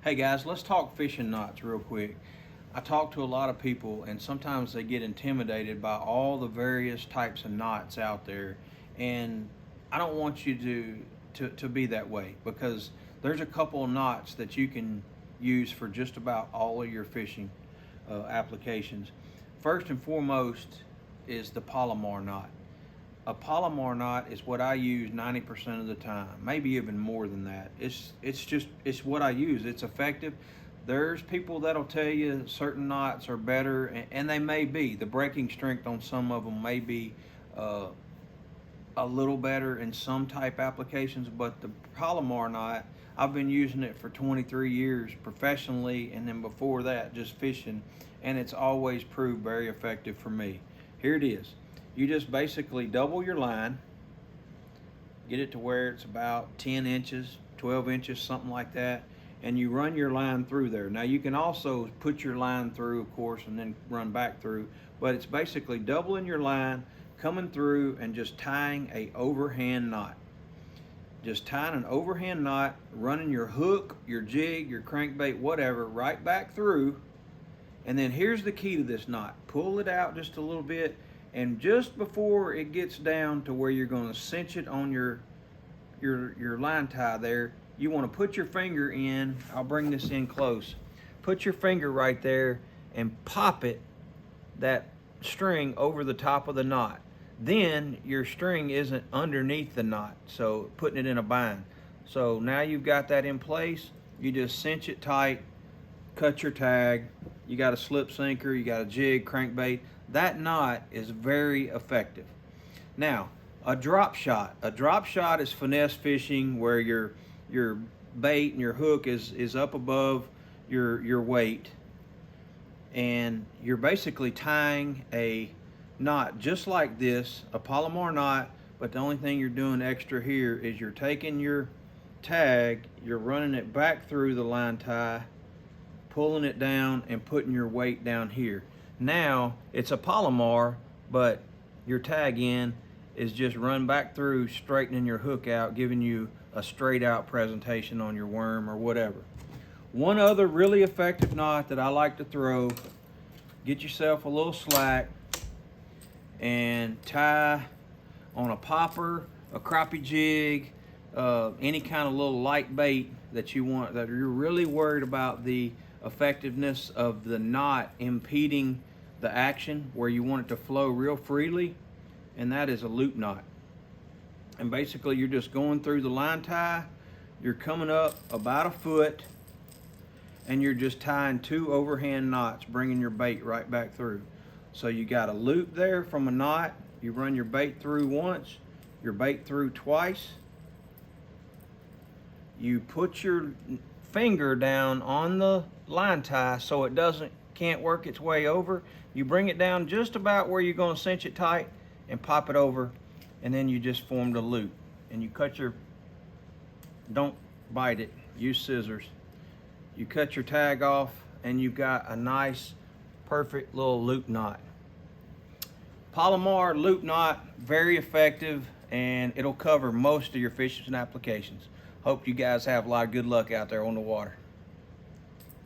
Hey guys, let's talk fishing knots real quick. I talk to a lot of people and sometimes they get intimidated by all the various types of knots out there, and I don't want you to be that way, because there's a couple of knots that you can use for just about all of your fishing applications. First and foremost is the Palomar knot. A Palomar knot is what I use 90% of the time, maybe even more than that. It's what I use. It's effective. There's people that'll tell you certain knots are better, and they may be. The breaking strength on some of them may be a little better in some type applications, but the Palomar knot, I've been using it for 23 years professionally, and then before that just fishing, and it's always proved very effective for me. Here it is. You just basically double your line, get it to where it's about 10 inches, 12 inches, something like that, and you run your line through there. Now you can also put your line through, of course, and then run back through, but it's basically doubling your line, coming through, and just tying a overhand knot. Just tying an overhand knot, running your hook, your jig, your crankbait, whatever, right back through. And then here's the key to this knot. Pull it out just a little bit, and just before it gets down to where you're going to cinch it on your line tie there, you want to put your finger in. I'll bring this in close. Put your finger right there and pop it, that string, over the top of the knot. Then your string isn't underneath the knot, so putting it in a bind. So now you've got that in place. You just cinch it tight, cut your tag. You got a slip sinker, you got a jig, crankbait. That knot is very effective. Now, a drop shot. A drop shot is finesse fishing, where your bait and your hook is up above your weight, and you're basically tying a knot just like this, a Palomar knot, but the only thing you're doing extra here is you're taking your tag, you're running it back through the line tie, pulling it down, and putting your weight down here. Now it's a Palomar, but your tag end is just run back through, straightening your hook out, giving you a straight out presentation on your worm or whatever. One other really effective knot that I like to throw, get yourself a little slack and tie on a popper, a crappie jig, any kind of little light bait that you want, that you're really worried about the effectiveness of the knot impeding the action, where you want it to flow real freely, and that is a loop knot. And basically you're just going through the line tie, you're coming up about a foot, and you're just tying 2 overhand knots, bringing your bait right back through. So you got a loop there from a knot, you run your bait through once, your bait through twice, you put your finger down on the line tie so it can't work its way over. You bring it down just about where you're going to cinch it tight and pop it over, and then you just formed a loop. And you cut your, don't bite it, use scissors. You cut your tag off, and you've got a nice, perfect little loop knot. Palomar loop knot, very effective, and it'll cover most of your fishing applications. Hope you guys have a lot of good luck out there on the water.